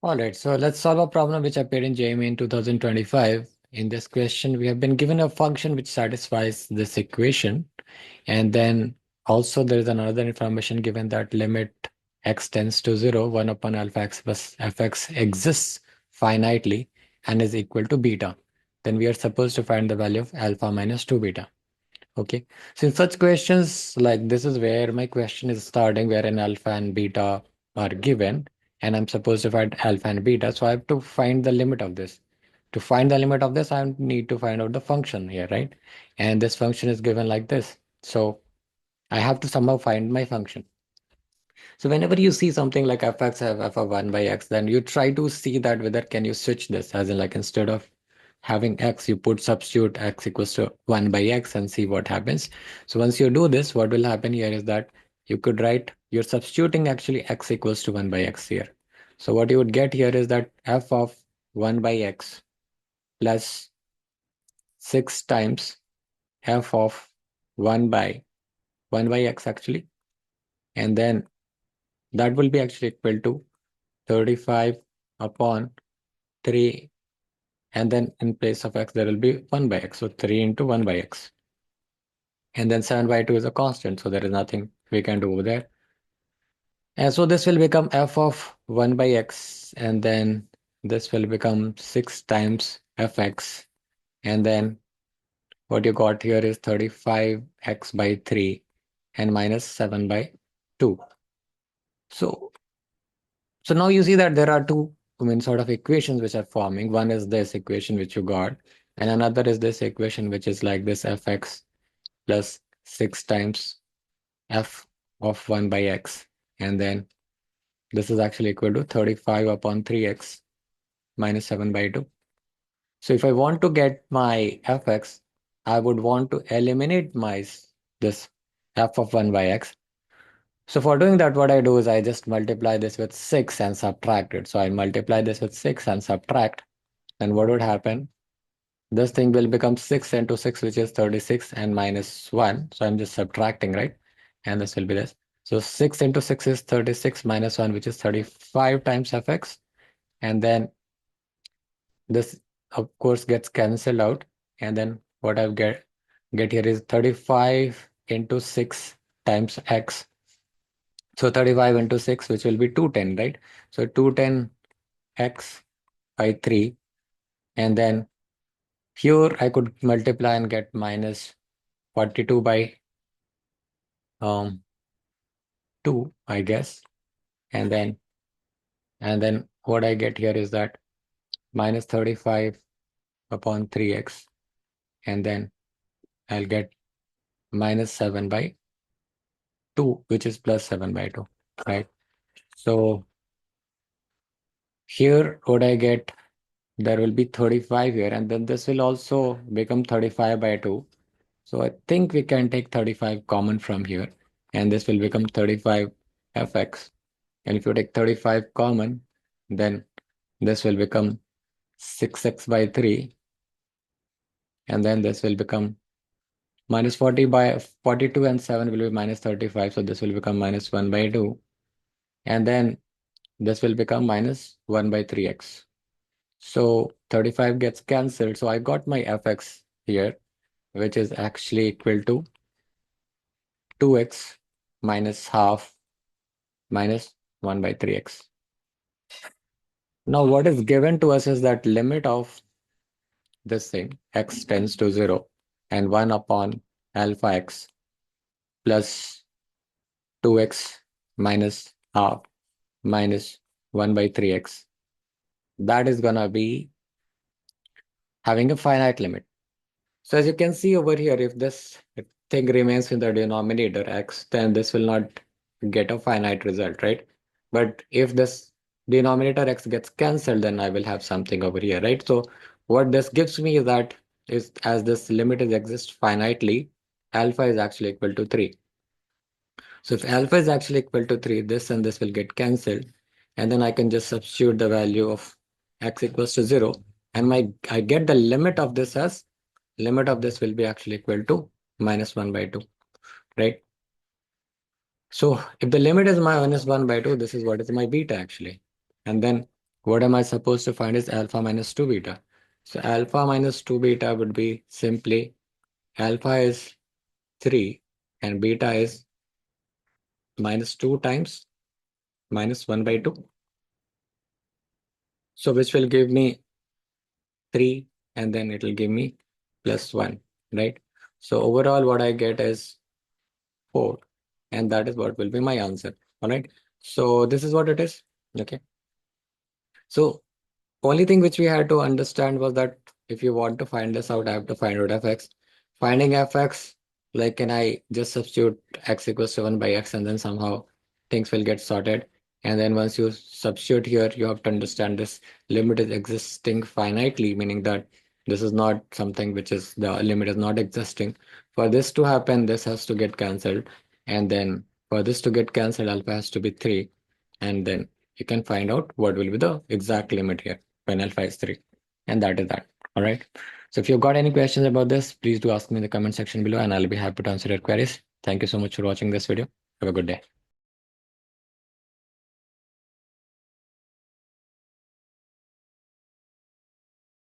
All right, so let's solve a problem which appeared in JEE Main 2025. In this question, we have been given a function which satisfies this equation. And then also there is another information given that limit x tends to 0, 1 upon alpha x plus fx exists finitely and is equal to beta. Then we are supposed to find the value of alpha minus 2 beta. Okay, so in such questions, like this is where my question is starting, where an alpha and beta are given, and I'm supposed to find alpha and beta. So I have to find the limit of this. To find the limit of this, I need to find out the function here, right? And this function is given like this. So I have to somehow find my function. So whenever you see something like fx have f of 1 by x, then you try to see that whether can you switch this, as in like instead of having x, you put substitute x equals to 1 by x and see what happens. So once you do this, what will happen here is that you could write, you're substituting actually x equals to 1 by x here. So what you would get here is that f of 1 by x plus 6 times f of 1 by 1 by x actually. And then that will be actually equal to 35 upon 3, and then in place of x there will be 1 by x, so 3 into 1 by x, and then 7 by 2 is a constant, so there is nothing we can do over there. And so this will become f of 1 by x, and then this will become 6 times fx, and then what you got here is 35x by 3 and minus 7 by 2. So So now you see that there are two, sort of equations which are forming. One is this equation which you got, and another is this equation which is like this fx plus 6 times f of 1 by x. And then this is actually equal to 35 upon 3x minus 7 by 2. So if I want to get my fx, I would want to eliminate this f of 1 by x. So for doing that, what I do is I just multiply this with 6 and subtract it. So I multiply this with 6 and subtract. Then what would happen? This thing will become 6 into 6, which is 36, and minus 1. So I'm just subtracting, right? And this will be this. So 6 into 6 is 36 minus 1, which is 35 times fx. And then this, of course, gets cancelled out. And then what I get here is 35 into 6 times x. So 35 into 6, which will be 210, right? So 210x by 3. And then here I could multiply and get minus 42 by 2, I guess. And then what I get here is that minus 35 upon 3x. And then I'll get minus 7 by 2, which is plus 7 by 2, right? So here what I get, there will be 35 here, and then this will also become 35 by 2. So I think we can take 35 common from here, and this will become 35 fx. And if you take 35 common, then this will become 6x by 3, and then this will become minus 40 by 42, and 7 will be minus 35. So this will become minus 1 by 2, and then this will become minus 1 by 3x. So 35 gets cancelled. So I got my fx here, which is actually equal to 2x minus half minus 1 by 3x. Now what is given to us is that limit of this thing, x tends to 0, and 1 upon alpha x plus 2x minus half minus 1 by 3x. That is gonna be having a finite limit. So as you can see over here, if this thing remains in the denominator x, then this will not get a finite result, right? But if this denominator x gets cancelled, then I will have something over here, right? So what this gives me is that is as this limit is exists finitely, alpha is actually equal to 3. So if alpha is actually equal to 3, this and this will get cancelled. And then I can just substitute the value of x equals to 0. And I get the limit of this as limit of this will be actually equal to minus 1 by 2, right? So if the limit is minus 1 by 2, this is what is my beta actually. And then what am I supposed to find is alpha minus 2 beta. So alpha minus 2 beta would be simply alpha is 3 and beta is minus 2 times minus 1 by 2. So which will give me 3 and then it will give me plus 1, right? So overall what I get is 4 and that is what will be my answer. All right. So this is what it is. Okay. So only thing which we had to understand was that if you want to find this out, I have to find out fx. Finding fx, like can I just substitute x equals to 1 by x and then somehow things will get sorted. And then once you substitute here, you have to understand this limit is existing finitely, meaning that this is not something which is the limit is not existing. For this to happen, this has to get cancelled. And then for this to get cancelled, alpha has to be 3. And then you can find out what will be the exact limit here when alpha is 3. And that is that. All right. So if you've got any questions about this, please do ask me in the comment section below and I'll be happy to answer your queries. Thank you so much for watching this video. Have a good day.